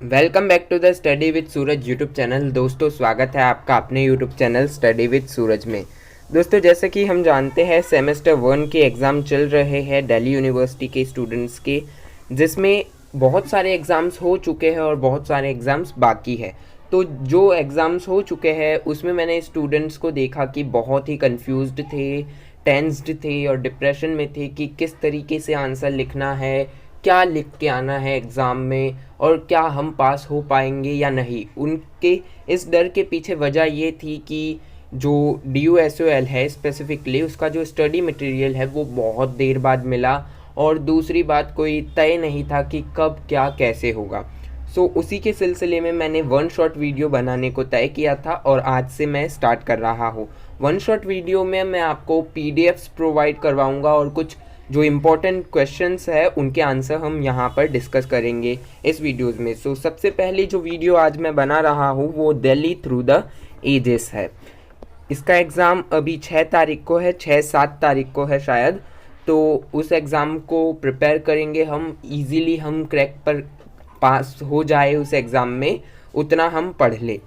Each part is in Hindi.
Welcome back to the study with Suraj YouTube channel. दोस्तों, स्वागत है आपका अपने YouTube channel study with Suraj में। दोस्तों, जैसे कि हम जानते हैं सेमेस्टर 1 के एग्ज़ाम चल रहे हैं दिल्ली यूनिवर्सिटी के स्टूडेंट्स के, जिसमें बहुत सारे एग्ज़ाम्स हो चुके हैं और बहुत सारे एग्ज़ाम्स बाकी है। तो जो एग्ज़ाम्स हो चुके हैं उसमें मैंने स्टूडेंट्स को देखा कि बहुत ही कंफ्यूज्ड थे, टेंस्ड थे और डिप्रेशन में थे कि किस तरीके से आंसर लिखना है, क्या लिख के आना है एग्ज़ाम में और क्या हम पास हो पाएंगे या नहीं। उनके इस डर के पीछे वजह ये थी कि जो DUSOL है स्पेसिफिकली, उसका जो स्टडी मटेरियल है वो बहुत देर बाद मिला और दूसरी बात, कोई तय नहीं था कि कब क्या कैसे होगा। उसी के सिलसिले में मैंने वन शॉट वीडियो बनाने को तय किया था और आज से मैं स्टार्ट कर रहा हूँ। वन शॉट वीडियो में मैं आपको PDFs प्रोवाइड करवाऊँगा और कुछ जो इम्पोर्टेंट क्वेश्चंस है उनके आंसर हम यहाँ पर डिस्कस करेंगे इस वीडियोज़ में। सबसे पहले जो वीडियो आज मैं बना रहा हूँ वो दिल्ली थ्रू द एजेस है। इसका एग्ज़ाम अभी 6 तारीख को है, 6-7 तारीख को है शायद। तो उस एग्ज़ाम को प्रिपेयर करेंगे हम, इजीली हम क्रैक पर पास हो जाए उस एग्ज़ाम में, उतना हम पढ़ ले।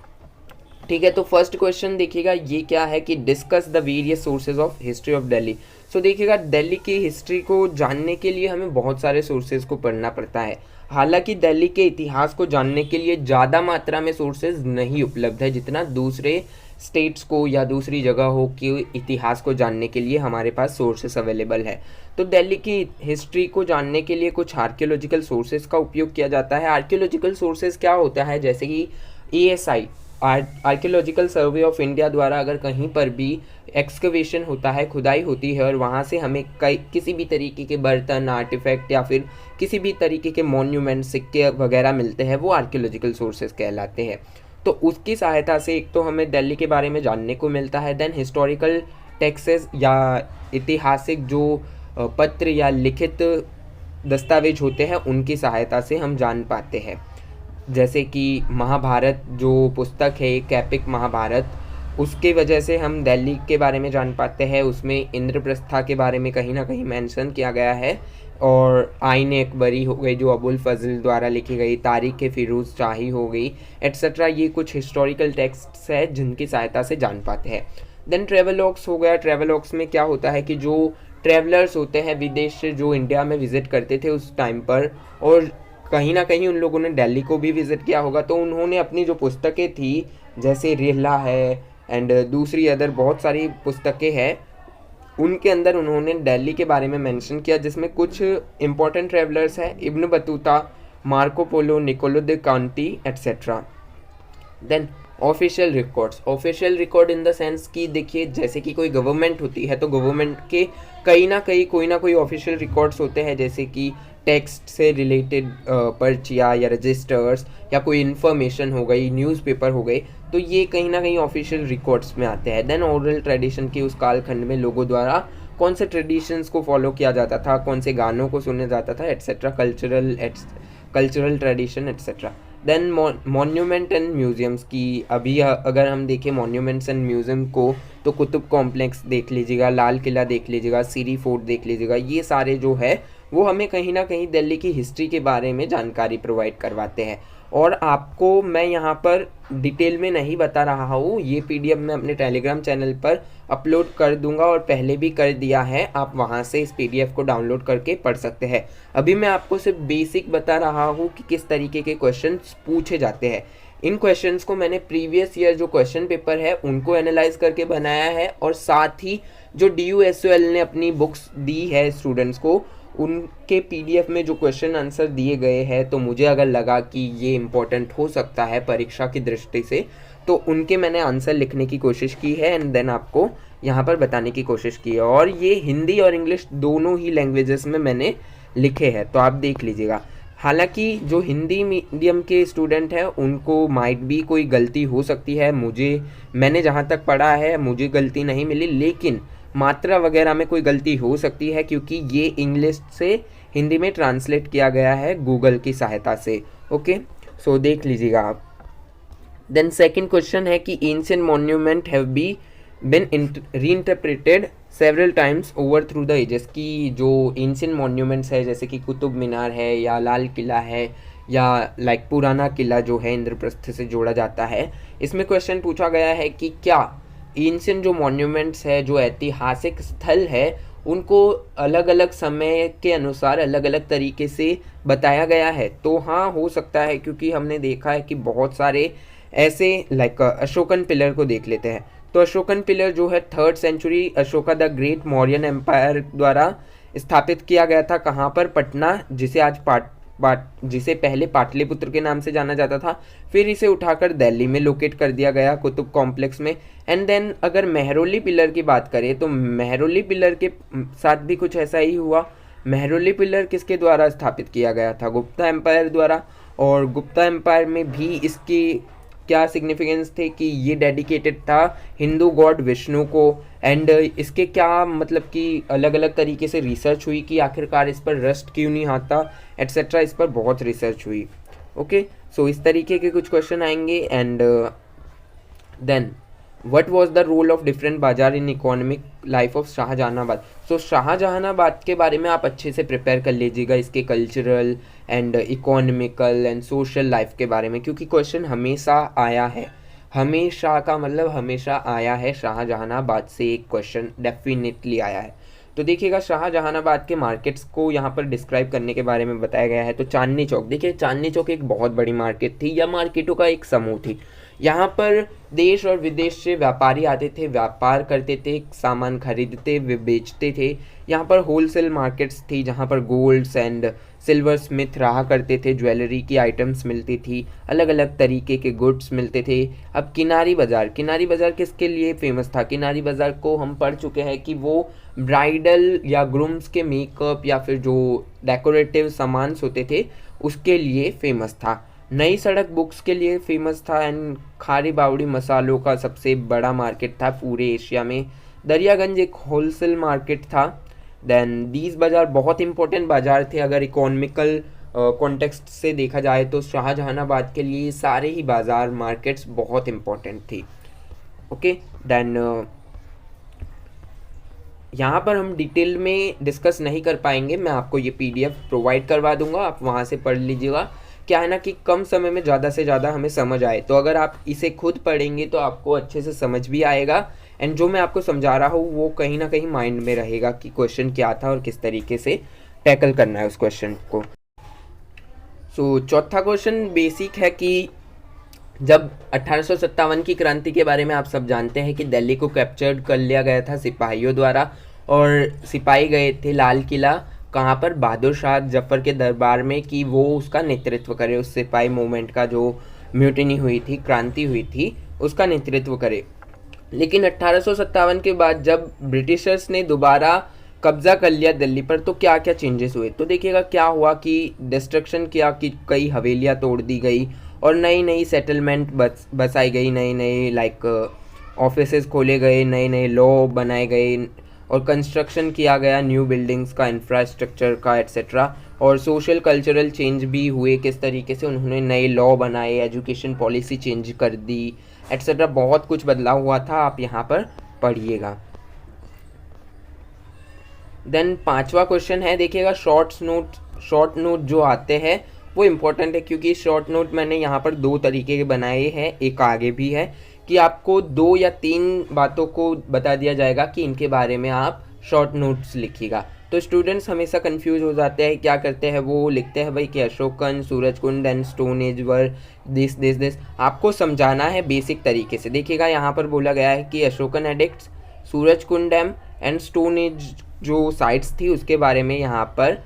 ठीक है, तो फर्स्ट क्वेश्चन देखिएगा, ये क्या है कि discuss the various sources of history of Delhi. देखिएगा, दिल्ली की हिस्ट्री को जानने के लिए हमें बहुत सारे सोर्सेज को पढ़ना पड़ता है। हालांकि दिल्ली के इतिहास को जानने के लिए ज़्यादा मात्रा में सोर्सेज नहीं उपलब्ध है जितना दूसरे स्टेट्स को या दूसरी जगहों के इतिहास को जानने के लिए हमारे पास सोर्सेस अवेलेबल है। तो दिल्ली की हिस्ट्री को जानने के लिए कुछ आर्कियोलॉजिकल सोर्सेज का उपयोग किया जाता है। आर्कियोलॉजिकल सोर्सेज क्या होता है, जैसे कि ASI archaeological survey of India द्वारा अगर कहीं पर भी एक्सकवेशन होता है, खुदाई होती है और वहाँ से हमें किसी भी तरीके के बर्तन, आर्टिफैक्ट या फिर किसी भी तरीके के मॉन्यूमेंट, सिक्के वगैरह मिलते हैं, वो आर्कियोलॉजिकल सोर्सेज कहलाते हैं। तो उसकी सहायता से एक तो हमें दिल्ली के बारे में जानने को मिलता है, देन हिस्टोरिकल टेक्सेस या ऐतिहासिक जो पत्र या लिखित दस्तावेज होते हैं उनकी सहायता से हम जान पाते हैं। जैसे कि महाभारत जो पुस्तक है, एक एपिक महाभारत, उसके वजह से हम दिल्ली के बारे में जान पाते हैं। उसमें इंद्रप्रस्था के बारे में कहीं ना कहीं मेंशन किया गया है और आइन अकबरी हो गई जो अबुल फजल द्वारा लिखी गई, तारीख फिरोज शाही हो गई, एट्सेट्रा। ये कुछ हिस्टोरिकल टेक्स्ट्स है जिनकी सहायता से जान पाते हैं। देन ट्रेवलॉग्स हो गया। ट्रेवलॉग्स में क्या होता है कि जो ट्रेवलर्स होते हैं विदेश से, जो इंडिया में विज़िट करते थे उस टाइम पर, और कहीं ना कहीं उन लोगों ने दिल्ली को भी विज़िट किया होगा, तो उन्होंने अपनी जो पुस्तकें थी, जैसे रिहला है एंड दूसरी अदर बहुत सारी पुस्तकें हैं, उनके अंदर उन्होंने दिल्ली के बारे में मेंशन किया, जिसमें कुछ इम्पोर्टेंट ट्रेवलर्स हैं, Ibn Battuta, Marco Polo, Niccolo de Conti etcetera. Then official record in the sense कि देखिए, जैसे कि कोई गवर्नमेंट होती है तो गवर्नमेंट के कहीं ना कहीं कोई ना कोई ऑफिशियल रिकॉर्ड्स होते हैं, जैसे कि टेक्स्ट से रिलेटेड पर्चियाँ या रजिस्टर्स या कोई इन्फॉर्मेशन हो गई, न्यूज़पेपर हो गई, तो ये कहीं ना कहीं ऑफिशियल रिकॉर्ड्स में आते हैं। देन ओरल ट्रेडिशन के उस कालखंड में लोगों द्वारा कौन से ट्रेडिशंस को फॉलो किया जाता था, कौन से गानों को सुना जाता था, etcetera, cultural tradition etcetera. Then monument and museums की, अभी अगर हम देखें मॉन्यूमेंट्स एंड म्यूज़ियम को, तो कुतुब कॉम्प्लेक्स देख लीजिएगा, लाल किला देख लीजिएगा, सीरी फोर्ट देख लीजिएगा, ये सारे जो है वो हमें कहीं ना कहीं दिल्ली की हिस्ट्री के बारे में जानकारी प्रोवाइड करवाते हैं। और आपको मैं यहाँ पर डिटेल में नहीं बता रहा हूँ, ये PDF मैं अपने टेलीग्राम चैनल पर अपलोड कर दूंगा और पहले भी कर दिया है, आप वहाँ से इस PDF को डाउनलोड करके पढ़ सकते हैं। अभी मैं आपको सिर्फ बेसिक बता रहा हूँ कि किस तरीके के क्वेश्चंस पूछे जाते हैं। इन क्वेश्चंस को मैंने प्रीवियस ईयर जो क्वेश्चन पेपर है उनको एनालाइज करके बनाया है, और साथ ही जो DUSOL ने अपनी बुक्स दी है स्टूडेंट्स को, उनके PDF में जो क्वेश्चन आंसर दिए गए हैं, तो मुझे अगर लगा कि ये इम्पोर्टेंट हो सकता है परीक्षा की दृष्टि से, तो उनके मैंने आंसर लिखने की कोशिश की है एंड देन आपको यहाँ पर बताने की कोशिश की है। और ये हिंदी और इंग्लिश दोनों ही लैंग्वेजेस में मैंने लिखे हैं, तो आप देख लीजिएगा। हालांकि जो हिंदी मीडियम के स्टूडेंट हैं उनको माइट भी कोई गलती हो सकती है, मैंने जहाँ तक पढ़ा है मुझे गलती नहीं मिली, लेकिन मात्रा वगैरह में कोई गलती हो सकती है क्योंकि ये इंग्लिश से हिंदी में ट्रांसलेट किया गया है गूगल की सहायता से। ओके, देख लीजिएगा आप। देन सेकंड क्वेश्चन है कि ancient monument have been reinterpreted several times over through the ages, की जो एंशिएंट मॉन्यूमेंट्स है जैसे कि कुतुब मीनार है या लाल किला है या लाइक पुराना किला जो है इंद्रप्रस्थ से जोड़ा जाता है। इसमें क्वेश्चन पूछा गया है कि क्या एंशिएंट जो मॉन्यूमेंट्स है, जो ऐतिहासिक स्थल है, उनको अलग अलग समय के अनुसार अलग अलग तरीके से बताया गया है। तो हाँ, हो सकता है, क्योंकि हमने देखा है कि बहुत सारे ऐसे लाइक अशोकन पिलर को देख लेते हैं। तो अशोकन पिलर जो है 3rd century Ashoka the Great Mauryan empire द्वारा स्थापित किया गया था। कहाँ पर? पटना, जिसे आज जिसे पहले पाटलिपुत्र के नाम से जाना जाता था, फिर इसे उठाकर दिल्ली में लोकेट कर दिया गया कुतुब कॉम्प्लेक्स में। एंड देन अगर मेहरौली पिलर की बात करें तो मेहरौली पिलर के साथ भी कुछ ऐसा ही हुआ। मेहरौली पिलर किसके द्वारा स्थापित किया गया था? गुप्ता एम्पायर द्वारा। और गुप्ता एम्पायर में भी इसकी क्या सिग्निफिकेंस थे कि ये डेडिकेटेड था हिंदू गॉड विष्णु को। एंड इसके क्या मतलब कि अलग अलग तरीके से रिसर्च हुई कि आखिरकार इस पर रस्ट क्यों नहीं आता, एट्सेट्रा। इस पर बहुत रिसर्च हुई। ओके, सो इस तरीके के कुछ क्वेश्चन आएंगे। And then what was the role of different bazaar in economic life of Shahjahanabad. So Shahjahanabad के बारे में आप अच्छे से प्रिपेयर कर लीजिएगा, इसके cultural and economical and social life के बारे में, क्योंकि क्वेश्चन हमेशा आया है। हमेशा का मतलब हमेशा आया है, शाहजहानाबाद से एक क्वेश्चन डेफिनेटली आया है। तो देखिएगा, शाहजहानाबाद के मार्केट्स को यहाँ पर डिस्क्राइब करने के बारे में बताया गया है। तो चांदनी चौक, देखिए चांदनी चौक एक बहुत बड़ी मार्केट थी, या मार्केटों का एक समूह थी। यहाँ पर देश और विदेश से व्यापारी आते थे, व्यापार करते थे, सामान खरीदते वे बेचते थे। यहाँ पर होलसेल मार्केट्स थी जहाँ पर गोल्ड्स एंड सिल्वर स्मिथ रहा करते थे, ज्वेलरी की आइटम्स मिलती थी, अलग अलग तरीके के गुड्स मिलते थे। अब किनारी बाज़ार, किनारी बाज़ार किसके लिए फेमस था? किनारी बाज़ार को हम पढ़ चुके हैं कि वो ब्राइडल या ग्रूम्स के मेकअप या फिर जो डेकोरेटिव सामान होते थे उसके लिए फेमस था। नई सड़क बुक्स के लिए फेमस था। एंड खारी बावड़ी मसालों का सबसे बड़ा मार्केट था पूरे एशिया में। दरियागंज एक होलसेल मार्केट था। देन दीज बाज़ार बहुत इंपॉर्टेंट बाज़ार थे। अगर इकोनॉमिकल कॉन्टेक्स्ट से देखा जाए तो शाहजहानाबाद के लिए सारे ही बाज़ार मार्केट्स बहुत इंपॉर्टेंट थी। ओके, देन यहाँ पर हम डिटेल में डिस्कस नहीं कर पाएंगे, मैं आपको ये PDF प्रोवाइड करवा दूंगा, आप वहाँ से पढ़ लीजिएगा। क्या है ना कि कम समय में ज़्यादा से ज़्यादा हमें समझ आए, तो अगर आप इसे खुद पढ़ेंगे तो आपको अच्छे से समझ भी आएगा। एंड जो मैं आपको समझा रहा हूँ वो कहीं ना कहीं माइंड में रहेगा कि क्वेश्चन क्या था और किस तरीके से टैकल करना है उस क्वेश्चन को। सो चौथा क्वेश्चन बेसिक है कि जब 1857 की क्रांति के बारे में आप सब जानते हैं कि दिल्ली को कैप्चर्ड कर लिया गया था सिपाहियों द्वारा, और सिपाही गए थे लाल किला, कहाँ पर? बहादुर शाह जफर के दरबार में, कि वो उसका नेतृत्व करे, उस सिपाही मूवमेंट का जो म्यूटिनी हुई थी, क्रांति हुई थी, उसका नेतृत्व करे। लेकिन 1857 के बाद जब ब्रिटिशर्स ने दोबारा कब्जा कर लिया दिल्ली पर, तो क्या क्या चेंजेस हुए? तो देखिएगा क्या हुआ कि डिस्ट्रक्शन किया कि कई हवेलियाँ तोड़ दी गई और नई नई सेटलमेंट बसाई गई, नई नई लाइक ऑफिसेज खोले गए, नए नए लॉ बनाए गए और कंस्ट्रक्शन किया गया न्यू बिल्डिंग्स का, इंफ्रास्ट्रक्चर का, एट्सेट्रा। और सोशल कल्चरल चेंज भी हुए, किस तरीके से उन्होंने नए लॉ बनाए, एजुकेशन पॉलिसी चेंज कर दी, एट्सेट्रा। बहुत कुछ बदलाव हुआ था, आप यहाँ पर पढ़िएगा। देन पांचवा क्वेश्चन है, देखिएगा शॉर्ट नोट जो आते हैं वो इम्पोर्टेंट है, क्योंकि शॉर्ट नोट मैंने यहाँ पर दो तरीके के बनाए हैं, एक आगे भी है कि आपको 2 या 3 बातों को बता दिया जाएगा कि इनके बारे में आप शॉर्ट नोट्स लिखिएगा। तो स्टूडेंट्स हमेशा कंफ्यूज हो जाते हैं, क्या करते हैं वो लिखते हैं भाई कि Ashokan, Surajkund and stone age were this. आपको समझाना है बेसिक तरीके से। देखिएगा यहाँ पर बोला गया है कि Ashokan addicts, Surajkund dam and stone age जो साइट्स थी उसके बारे में यहाँ पर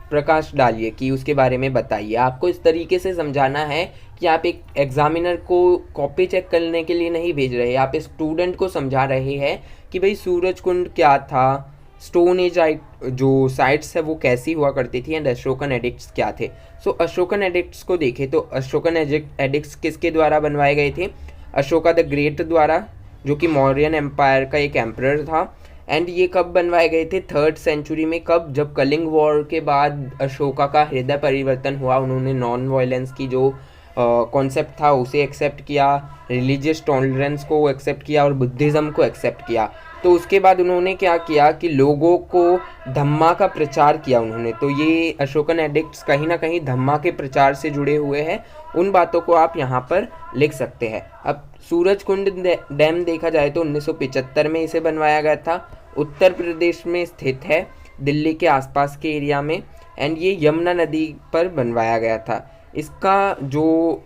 प्रकाश डालिए, कि उसके बारे में बताइए। आपको इस तरीके से समझाना है कि आप एक एग्जामिनर को कॉपी चेक करने के लिए नहीं भेज रहे, आप स्टूडेंट को समझा रहे हैं कि भाई सूरजकुंड क्या था, स्टोन एज जो साइट्स है वो कैसी हुआ करती थी, एंड अशोकन एडिक्ट्स क्या थे। सो अशोकन एडिक्ट्स को देखें तो अशोकन एडिक्ट्स किसके द्वारा बनवाए गए थे? अशोका द ग्रेट द्वारा, जो कि मौर्यन एम्पायर का एक एम्परर था। एंड ये कब बनवाए गए थे? 3rd सेंचुरी में। कब? जब कलिंग वॉर के बाद अशोका का हृदय परिवर्तन हुआ, उन्होंने नॉन वायलेंस की जो कॉन्सेप्ट था उसे एक्सेप्ट किया, रिलीजियस टॉलरेंस को एक्सेप्ट किया और बुद्धिज़्म को एक्सेप्ट किया। तो उसके बाद उन्होंने क्या किया कि लोगों को धम्मा का प्रचार किया उन्होंने। तो ये अशोकन एडिक्ट्स कहीं ना कहीं धम्मा के प्रचार से जुड़े हुए हैं, उन बातों को आप यहाँ पर लिख सकते हैं। अब सूरजकुंड डैम देखा जाए तो 1975 में इसे बनवाया गया था, उत्तर प्रदेश में स्थित है, दिल्ली के आसपास के एरिया में, एंड ये यमुना नदी पर बनवाया गया था। इसका जो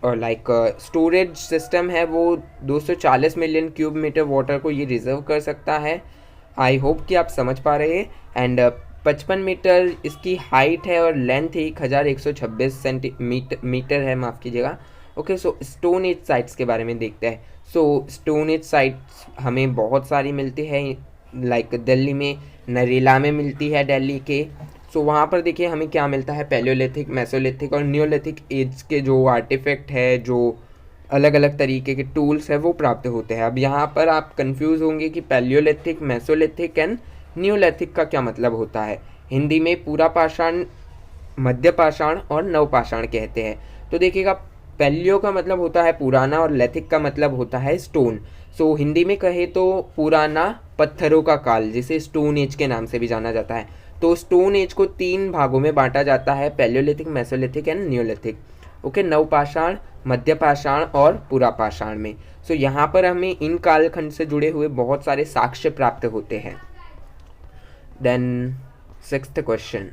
स्टोरेज सिस्टम है वो 240 मिलियन क्यूब मीटर वाटर को ये रिजर्व कर सकता है। आई होप कि आप समझ पा रहे हैं। एंड 55 मीटर इसकी हाइट है और लेंथ 1126 सेंटीमीटर है, माफ़ कीजिएगा। ओके, सो स्टोन एज साइट्स के बारे में देखते हैं। सो स्टोन एज साइट्स हमें बहुत सारी मिलती है, दिल्ली में नरेला में मिलती है दिल्ली के। सो वहाँ पर देखिए हमें क्या मिलता है, पैलियोलिथिक, मेसोलिथिक और न्यूलिथिक एज के जो आर्टिफैक्ट है, जो अलग अलग तरीके के टूल्स है वो प्राप्त होते हैं। अब यहाँ पर आप कंफ्यूज होंगे कि पैलियोलिथिक, मेसोलिथिक एंड न्यूलिथिक का क्या मतलब होता है। हिंदी में पूरा पाषाण, मध्य पाषाण और नवपाषाण कहते हैं। तो देखिएगा, पैलियो का मतलब होता है पुराना और लेथिक का मतलब होता है स्टोन। सो हिंदी में कहे तो पुराना पत्थरों का काल, जिसे स्टोन एज के नाम से भी जाना जाता है। तो स्टोन एज को 3 भागों में बांटा जाता है, Palaeolithic, Mesolithic and Neolithic. Okay, नवपाषाण, मध्य पाषाण और पूरा पाषाण में। सो यहाँ पर हमें इन कालखंड से जुड़े हुए बहुत सारे साक्ष्य प्राप्त होते हैं। देन 6th क्वेश्चन,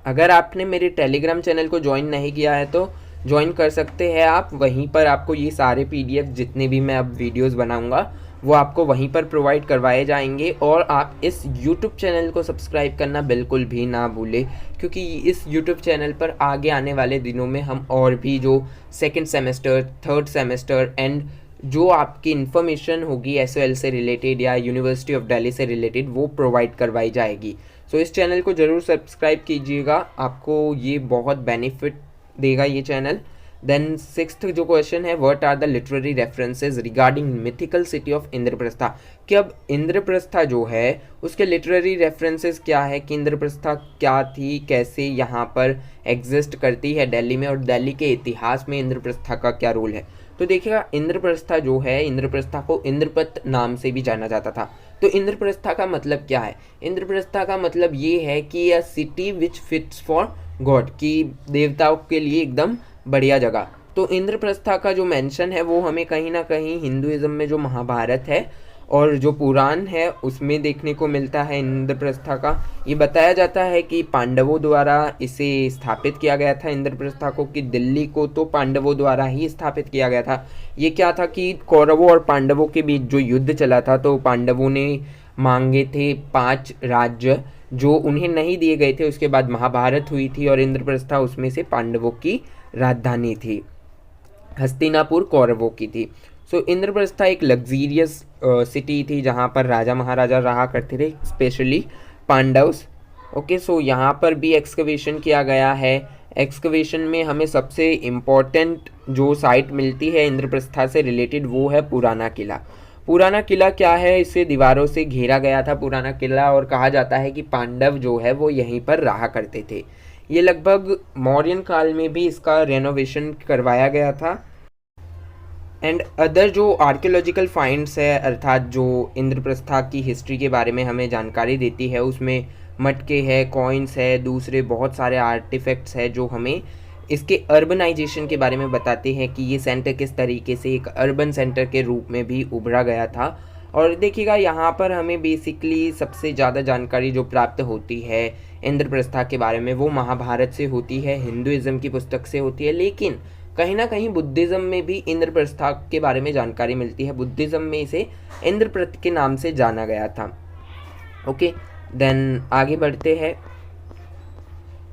अगर आपने मेरे टेलीग्राम चैनल को ज्वाइन नहीं किया है तो ज्वाइन कर सकते हैं आप। वहीं पर आपको ये सारे PDF जितने भी मैं अब वीडियोस बनाऊंगा वो आपको वहीं पर प्रोवाइड करवाए जाएंगे। और आप इस YouTube चैनल को सब्सक्राइब करना बिल्कुल भी ना भूलें, क्योंकि इस YouTube चैनल पर आगे आने वाले दिनों में हम और भी जो 2nd semester, 3rd semester and जो आपकी इन्फॉर्मेशन होगी SOL से रिलेटेड या यूनिवर्सिटी ऑफ दिल्ली से रिलेटेड, वो प्रोवाइड करवाई जाएगी। सो इस चैनल को ज़रूर सब्सक्राइब कीजिएगा, आपको ये बहुत बेनिफिट देगा ये चैनल। देन 6th जो क्वेश्चन है, what are the literary references regarding mythical city of Indraprastha. कि अब इंद्रप्रस्था जो है उसके लिटरेरी रेफरेंसेस क्या है, कि इंद्रप्रस्था क्या थी, कैसे यहाँ पर एग्जिस्ट करती है दिल्ली में, और दिल्ली के इतिहास में इंद्रप्रस्था का क्या रोल है। तो देखिएगा, इंद्रप्रस्था जो है, इंद्रप्रस्था को इंद्रपथ नाम से भी जाना जाता था। तो इंद्रप्रस्था का मतलब क्या है? इंद्रप्रस्था का मतलब ये है कि अ city which fits for God, की देवताओं के लिए एकदम बढ़िया जगह। तो इंद्रप्रस्था का जो मेंशन है वो हमें कहीं ना कहीं हिंदुइज्म में जो महाभारत है और जो पुराण है उसमें देखने को मिलता है। इंद्रप्रस्था का ये बताया जाता है कि पांडवों द्वारा इसे स्थापित किया गया था, इंद्रप्रस्था को, कि दिल्ली को तो पांडवों द्वारा ही स्थापित किया गया था। ये क्या था कि कौरवों और पांडवों के बीच जो युद्ध चला था, तो पांडवों ने मांगे थे 5 राज्य जो उन्हें नहीं दिए गए थे। उसके बाद महाभारत हुई थी और इंद्रप्रस्था उसमें से पांडवों की राजधानी थी, हस्तिनापुर कौरवों की थी। सो इंद्रप्रस्था एक लग्जीरियस सिटी थी जहाँ पर राजा महाराजा रहा करते थे, स्पेशली पांडव्स। ओके, सो यहाँ पर भी एक्सकवेशन किया गया है। एक्सकवेशन में हमें सबसे इम्पॉर्टेंट जो साइट मिलती है इंद्रप्रस्था से रिलेटेड वो है पुराना किला। पुराना किला क्या है? इसे दीवारों से घेरा गया था पुराना किला, और कहा जाता है कि पांडव जो है वो यहीं पर रहा करते थे। ये लगभग मौर्यन काल में भी इसका रेनोवेशन करवाया गया था। एंड अदर जो आर्कियोलॉजिकल फाइंड्स है, अर्थात जो इंद्रप्रस्था की हिस्ट्री के बारे में हमें जानकारी देती है, उसमें मटके है, कॉइन्स है, दूसरे बहुत सारे आर्टिफैक्ट्स है जो हमें इसके अर्बनाइजेशन के बारे में बताते हैं कि ये सेंटर किस तरीके से एक अर्बन सेंटर के रूप में भी उभरा गया था। और देखिएगा, यहाँ पर हमें बेसिकली सबसे ज़्यादा जानकारी जो प्राप्त होती है इंद्रप्रस्था के बारे में वो महाभारत से होती है, हिंदुइज्म की पुस्तक से होती है, लेकिन कहीं ना कहीं बुद्धिज़्म में भी इंद्रप्रस्था के बारे में जानकारी मिलती है। बुद्धिज़्म में इसे इंद्रप्रस्थ के नाम से जाना गया था। ओके, देन आगे बढ़ते हैं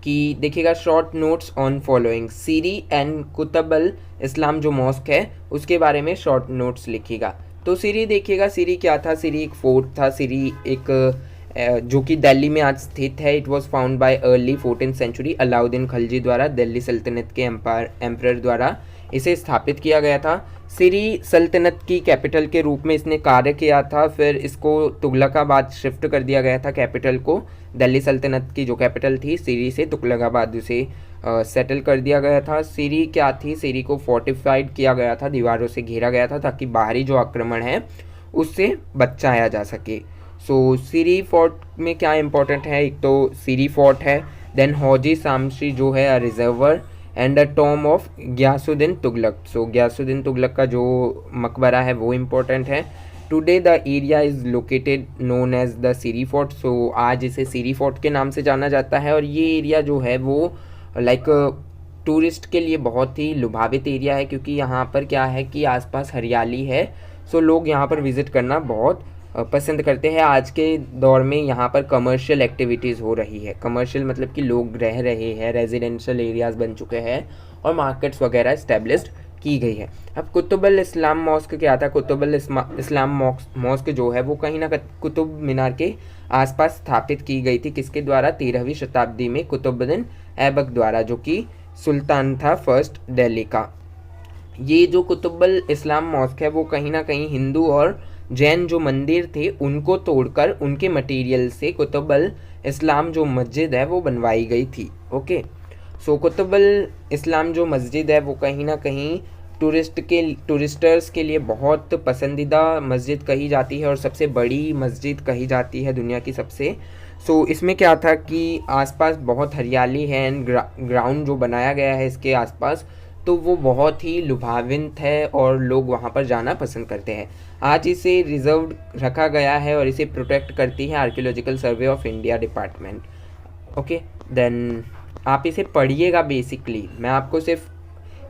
कि देखिएगा, short notes on following, Siri and Qutbul Islam जो मॉस्क है उसके बारे में शॉर्ट नोट्स लिखिएगा। तो सीरी देखिएगा, सीरी क्या था? सीरी एक फोर्ट था। सीरी एक जो कि दिल्ली में आज स्थित है। It was found by early 14th century Alauddin Khilji द्वारा, दिल्ली सल्तनत के एम्परर द्वारा इसे स्थापित किया गया था। सीरी सल्तनत की कैपिटल के रूप में इसने कार्य किया था। फिर इसको तुगलकाबाद शिफ्ट कर दिया गया था कैपिटल को। दिल्ली सल्तनत की जो कैपिटल थी सीरी से तुगलकाबाद उसे सेटल कर दिया गया था। सीरी क्या थी? सीरी को फोर्टिफाइड किया गया था, दीवारों से घेरा गया था ताकि बाहरी जो आक्रमण है उससे बचाया जा सके। सो सिरी फोर्ट में क्या इंपॉर्टेंट है, एक तो सिरी फोर्ट है, देन हौजी सामशी जो है a reservoir and the tomb of Ghiyasuddin Tughlaq. So Ghiyasuddin Tughlaq का जो मकबरा है वो इम्पोर्टेंट है। Today the area is located known as the Siri fort. So आज इसे सिरी फोर्ट के नाम से जाना जाता है और ये एरिया जो है वो लाइक टूरिस्ट के लिए बहुत ही लुभावित एरिया है, क्योंकि यहाँ पर क्या है कि आसपास हरियाली है। सो लोग यहाँ पर विज़िट करना बहुत पसंद करते हैं। आज के दौर में यहाँ पर कमर्शियल एक्टिविटीज़ हो रही है। कमर्शियल मतलब कि लोग रह रहे हैं, रेजिडेंशियल एरियाज़ बन चुके हैं और मार्केट्स वगैरह इस्टेब्लिश्ड की गई है। अब कुतुबुल इस्लाम मॉस्क क्या था, कुतुबुल इस्लाम मॉस्क जो है वो कहीं ना कुतुब मीनार के आसपास स्थापित की गई थी। किसके द्वारा, 13वीं शताब्दी में कुतुबुद्दीन ऐबक द्वारा, जो कि सुल्तान था फर्स्ट दिल्ली का। ये जो कुतुबुल इस्लाम मॉस्क है वो कहीं ना कहीं हिंदू और जैन जो मंदिर थे उनको तोड़कर उनके मटेरियल से कुतुबुल इस्लाम जो मस्जिद है वो बनवाई गई थी। ओके, सो कुतुबुल इस्लाम जो मस्जिद है वो कहीं ना कहीं टूरिस्टर्स के लिए बहुत पसंदीदा मस्जिद कही जाती है और सबसे बड़ी मस्जिद कही जाती है दुनिया की सबसे। सो इसमें क्या था कि आसपास बहुत हरियाली है एंड ग्राउंड जो बनाया गया है इसके आसपास तो वो बहुत ही लुभावित है और लोग वहाँ पर जाना पसंद करते हैं। आज इसे रिजर्व रखा गया है और इसे प्रोटेक्ट करती है archaeological survey of India department. Okay, then आप इसे पढ़िएगा। बेसिकली मैं आपको सिर्फ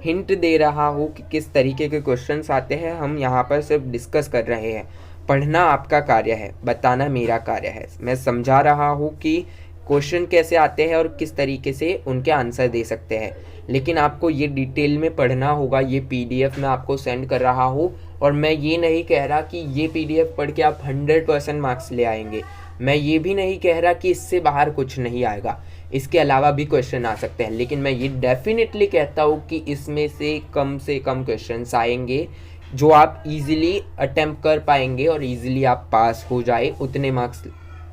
हिंट दे रहा हूँ कि किस तरीके के क्वेश्चंस आते हैं, हम यहाँ पर सिर्फ डिस्कस कर रहे हैं। पढ़ना आपका कार्य है, बताना मेरा कार्य है। मैं समझा रहा हूँ कि क्वेश्चन कैसे आते हैं और किस तरीके से उनके आंसर दे सकते हैं, लेकिन आपको ये डिटेल में पढ़ना होगा। ये पीडीएफ मैं आपको सेंड कर रहा हूँ और मैं ये नहीं कह रहा कि ये पीडीएफ पढ़ के आप 100% मार्क्स ले आएंगे। मैं ये भी नहीं कह रहा कि इससे बाहर कुछ नहीं आएगा, इसके अलावा भी क्वेश्चन आ सकते हैं, लेकिन मैं ये डेफिनेटली कहता हूँ कि इसमें से कम क्वेश्चंस आएंगे जो आप इजीली अटेम्प्ट कर पाएंगे और इजीली आप पास हो जाए, उतने मार्क्स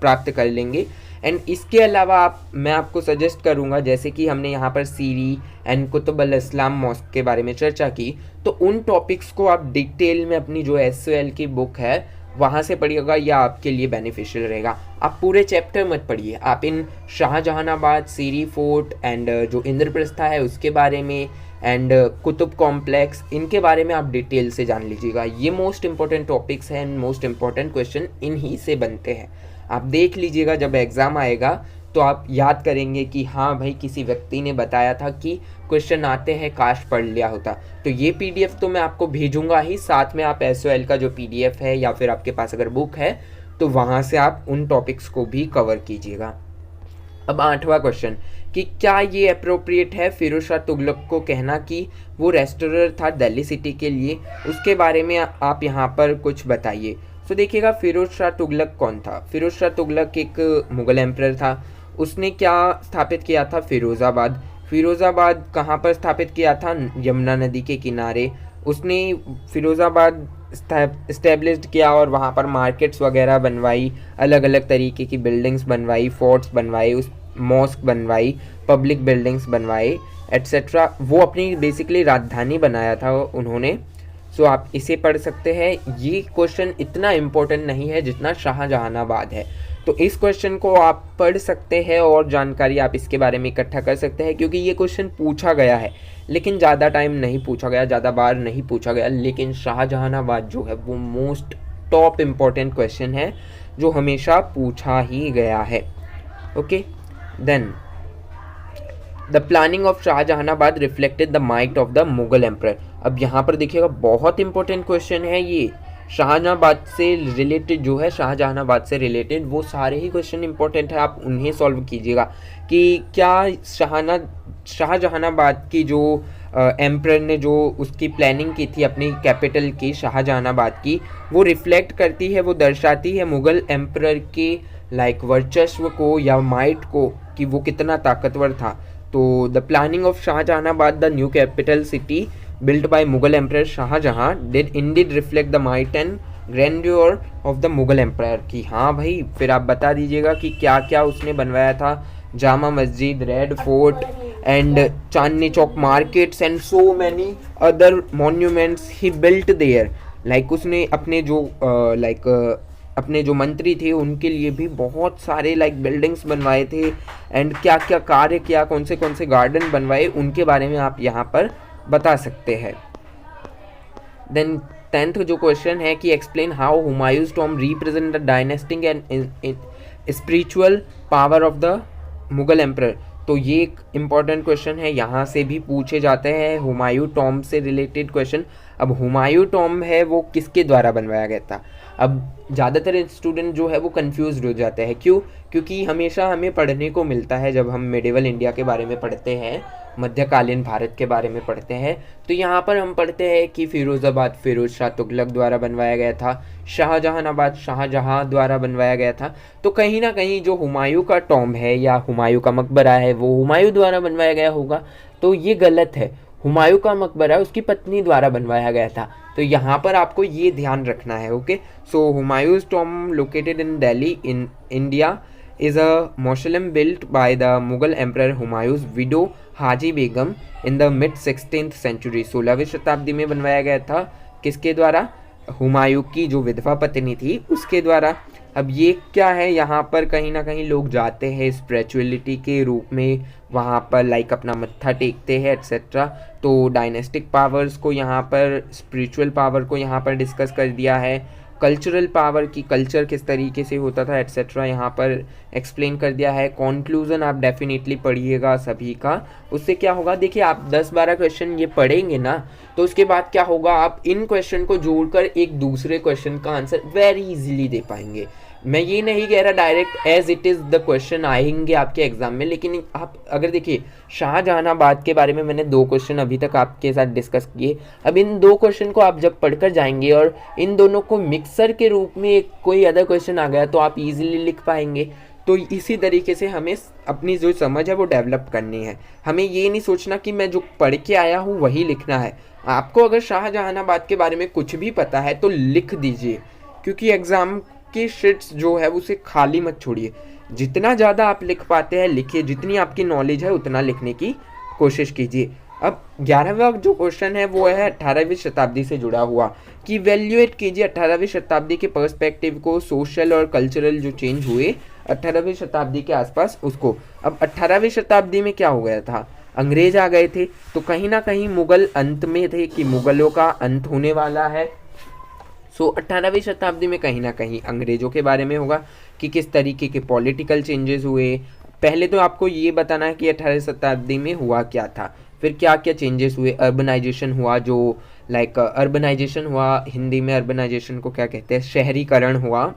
प्राप्त कर लेंगे। एंड इसके अलावा मैं आपको सजेस्ट करूंगा, जैसे कि हमने यहाँ पर सीरी एंड कुतुबुल इस्लाम मॉस्क के बारे में चर्चा की, तो उन टॉपिक्स को आप डिटेल में अपनी जो एसओएल की बुक है वहाँ से पढ़िएगा, या आपके लिए बेनिफिशियल रहेगा। आप पूरे चैप्टर मत पढ़िए, आप इन शाहजहानाबाद, सीरी फोर्ट एंड जो इंद्रप्रस्था है उसके बारे में एंड कुतुब कॉम्प्लेक्स, इनके बारे में आप डिटेल से जान लीजिएगा। ये मोस्ट इंपॉर्टेंट टॉपिक्स हैं एंड मोस्ट इंपॉर्टेंट क्वेश्चन इन्हीं से बनते हैं। आप देख लीजिएगा, जब एग्ज़ाम आएगा तो आप याद करेंगे कि हाँ भाई किसी व्यक्ति ने बताया था कि क्वेश्चन आते हैं, काश पढ़ लिया होता। तो ये पीडीएफ तो मैं आपको भेजूंगा ही, साथ में आप एसओएल का जो पीडीएफ है या फिर आपके पास अगर बुक है तो वहाँ से आप उन टॉपिक्स को भी कवर कीजिएगा। अब 8वां क्वेश्चन कि क्या ये अप्रोप्रिएट है फिरोज शाह तुगलक को कहना कि वो रेस्टोरर था दिल्ली सिटी के लिए, उसके बारे में आप यहाँ पर कुछ बताइए। तो देखिएगा, फिरोज शाह तुगलक कौन था। फिरोज शाह तुगलक एक मुगल एम्परर था। उसने क्या स्थापित किया था, फिरोज़ाबाद। फिरोज़ाबाद कहाँ पर स्थापित किया था, यमुना नदी के किनारे। उसने फिरोज़ाबाद इस्टेब्लिश्ड किया और वहाँ पर मार्केट्स वगैरह बनवाई, अलग अलग तरीके की बिल्डिंग्स बनवाई, फोर्ट्स बनवाए, उस मॉस्क बनवाई, पब्लिक बिल्डिंग्स बनवाए एट्सेट्रा। वो अपनी बेसिकली राजधानी बनाया था उन्होंने। सो आप इसे पढ़ सकते हैं। ये क्वेश्चन इतना इम्पोर्टेंट नहीं है जितना शाहजहानाबाद है, तो इस क्वेश्चन को आप पढ़ सकते हैं और जानकारी आप इसके बारे में इकट्ठा कर सकते हैं, क्योंकि ये क्वेश्चन पूछा गया है लेकिन ज़्यादा टाइम नहीं पूछा गया, ज़्यादा बार नहीं पूछा गया। लेकिन शाहजहानाबाद जो है वो मोस्ट टॉप इम्पॉर्टेंट क्वेश्चन है जो हमेशा पूछा ही गया है। Okay, then the planning of Shahjahanabad reflected the might of the Mughal emperor. अब यहाँ पर देखिएगा, बहुत इंपॉर्टेंट क्वेश्चन है ये। शाहजहानाबाद से रिलेटेड जो है, शाहजहानाबाद से रिलेटेड वो सारे ही क्वेश्चन इंपॉर्टेंट है, आप उन्हें सॉल्व कीजिएगा कि क्या शाहजहानाबाद की जो एम्परर ने जो उसकी प्लानिंग की थी अपनी कैपिटल की, शाहजहानाबाद की, वो रिफ्लेक्ट करती है, वो दर्शाती है मुगल एम्परर के लाइक वर्चस्व को या माइट को कि वो कितना ताकतवर था। तो the planning of Shahjahanabad, the new capital city built by Mughal Emperor Shahjahan did indeed reflect the might and grandeur of the Mughal Emperor। कि हाँ भाई, फिर आप बता दीजिएगा कि क्या क्या उसने बनवाया था। Jama Masjid, red fort and Chandni Chowk markets and so many other monuments he built there. Like उसने अपने जो अपने जो मंत्री थे उनके लिए भी बहुत सारे लाइक बिल्डिंग्स बनवाए थे, एंड क्या क्या कार्य किया, कौन से गार्डन बनवाए, उनके बारे में आप यहाँ पर बता सकते हैं। देन 10th जो क्वेश्चन है कि explain how Humayun's Tom represent the dynastic and spiritual power of the Mughal emperor. तो ये एक इम्पॉर्टेंट क्वेश्चन है, यहाँ से भी पूछे जाते हैं हुमायूं टॉम से रिलेटेड क्वेश्चन। अब हुमायूं टॉम है वो किसके द्वारा बनवाया गया था। अब ज़्यादातर स्टूडेंट जो है वो कंफ्यूज हो जाते हैं, क्यों? क्योंकि हमेशा हमें पढ़ने को मिलता है, जब हम मेडिवल इंडिया के बारे में पढ़ते हैं, मध्यकालीन भारत के बारे में पढ़ते हैं, तो यहाँ पर हम पढ़ते हैं कि फिरोज़ाबाद फिरोज शाह तुगलक द्वारा बनवाया गया था, शाहजहानाबाद शाहजहाँ द्वारा बनवाया गया था। तो कहीं ना कहीं जो हुमायूं का टॉम है या हुमायूं का मकबरा है वो हुमायूं द्वारा बनवाया गया होगा, तो ये गलत है। हुमायूं का मकबरा उसकी पत्नी द्वारा बनवाया गया था, तो यहाँ पर आपको ये ध्यान रखना है। Okay, so Humayun's Tom located in Delhi in India is a mausoleum built by the Mughal Emperor Humayun's widow Haji Begum in the mid 16th century. 16वीं शताब्दी में बनवाया गया था, किसके द्वारा? हुमायूं की जो विधवा पत्नी थी उसके द्वारा। अब ये क्या है, यहाँ पर कहीं ना कहीं लोग जाते हैं स्पिरिचुअलिटी के रूप में, वहाँ पर लाइक अपना मत्था टेकते हैं एट्सेट्रा। तो डायनेस्टिक पावर्स को यहाँ पर, स्पिरिचुअल पावर को यहाँ पर डिस्कस कर दिया है, कल्चरल पावर की, कल्चर किस तरीके से होता था एट्सेट्रा यहाँ पर एक्सप्लेन कर दिया है। कॉन्क्लूज़न आप डेफिनेटली पढ़िएगा सभी का, उससे क्या होगा, देखिए आप 10-12 क्वेश्चन ये पढ़ेंगे ना, तो उसके बाद क्या होगा, आप इन क्वेश्चन को जोड़कर एक दूसरे क्वेश्चन का आंसर वेरी इजीली दे पाएंगे। मैं ये नहीं कह रहा direct as it is the question आएंगे आपके एग्जाम में, लेकिन आप अगर देखिए शाहजहानाबाद के बारे में मैंने 2 क्वेश्चन अभी तक आपके साथ डिस्कस किए। अब इन 2 क्वेश्चन को आप जब पढ़कर जाएंगे और इन दोनों को मिक्सर के रूप में एक कोई अदर क्वेश्चन आ गया तो आप इजीली लिख पाएंगे। तो इसी तरीके से हमें अपनी जो समझ है वो डेवलप करनी है। हमें ये नहीं सोचना कि मैं जो पढ़ के आया हूँ वही लिखना है। आपको अगर शाहजहानाबाद के बारे में कुछ भी पता है तो लिख दीजिए, क्योंकि एग्ज़ाम की शीट्स जो है उसे खाली मत छोड़िए। जितना ज़्यादा आप लिख पाते हैं लिखिए, जितनी आपकी नॉलेज है उतना लिखने की कोशिश कीजिए। अब 11वां जो क्वेश्चन है वो है 18वीं शताब्दी से जुड़ा हुआ, कि वैल्यूएट कीजिए 18वीं शताब्दी के पर्सपेक्टिव को, सोशल और कल्चरल जो चेंज हुए 18वीं शताब्दी के आसपास उसको। अब 18वीं शताब्दी में क्या हो गया था, अंग्रेज आ गए थे, तो कहीं ना कहीं मुगल अंत में थे कि मुगलों का अंत होने वाला है। सो 18वीं शताब्दी में कहीं ना कहीं अंग्रेज़ों के बारे में होगा कि किस तरीके के पॉलिटिकल चेंजेस हुए। पहले तो आपको ये बताना है कि 18वीं शताब्दी में हुआ क्या था, फिर क्या क्या चेंजेस हुए। अर्बनाइजेशन हुआ, जो लाइक अर्बनाइजेशन हुआ, हिंदी में अर्बनाइजेशन को क्या कहते हैं, शहरीकरण हुआ।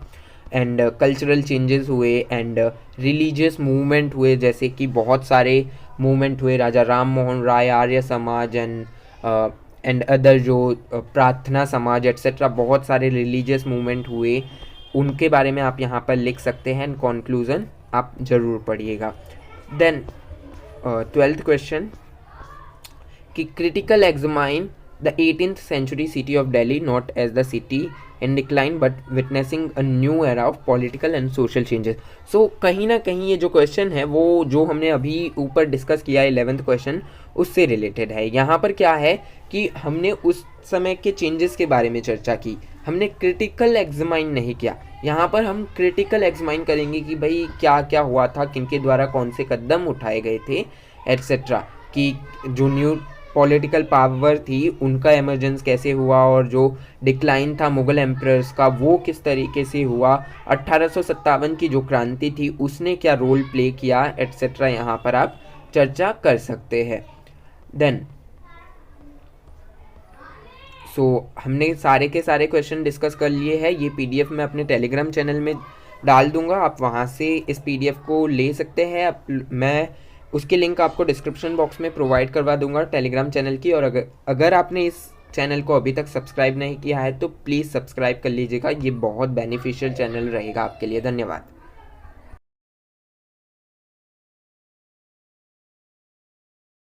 एंड कल्चरल चेंजेस हुए एंड रिलीजियस मूवमेंट हुए, जैसे कि बहुत सारे मूवमेंट हुए, राजा राम मोहन राय, आर्य समाज एंड अदर जो प्रार्थना समाज एट्सेट्रा, बहुत सारे रिलीजियस मूवमेंट हुए, उनके बारे में आप यहाँ पर लिख सकते हैं। एंड कंक्लूजन आप ज़रूर पढ़िएगा। देन 12th क्वेश्चन कि critical examine the 18th century city of Delhi not as the city in decline but witnessing a new era of political and social changes। so कहीं ना कहीं ये जो क्वेश्चन है वो जो हमने अभी ऊपर डिस्कस किया 11th क्वेश्चन उससे रिलेटेड है। यहाँ पर क्या है कि हमने उस समय के चेंजेस के बारे में चर्चा की, हमने क्रिटिकल एग्जामाइन नहीं किया। यहाँ पर हम क्रिटिकल एग्जामाइन करेंगे कि भाई क्या क्या हुआ था, किनके द्वारा कौन से कदम उठाए गए थे एट्सेट्रा, कि जो न्यू पॉलिटिकल पावर थी उनका एमर्जेंस कैसे हुआ, और जो डिक्लाइन था मुगल एम्परर्स का वो किस तरीके से हुआ, 1857 की जो क्रांति थी उसने क्या रोल प्ले किया एट्सेट्रा, यहाँ पर आप चर्चा कर सकते हैं। देन हमने सारे के सारे क्वेश्चन डिस्कस कर लिए हैं। ये पीडीएफ मैं अपने टेलीग्राम चैनल में डाल दूंगा, आप वहाँ से इस पीडीएफ को ले सकते हैं। मैं उसकी लिंक आपको डिस्क्रिप्शन बॉक्स में प्रोवाइड करवा दूंगा टेलीग्राम चैनल की। और अगर आपने इस चैनल को अभी तक सब्सक्राइब नहीं किया है तो प्लीज़ सब्सक्राइब कर लीजिएगा, ये बहुत बेनिफिशियल चैनल रहेगा आपके लिए। धन्यवाद।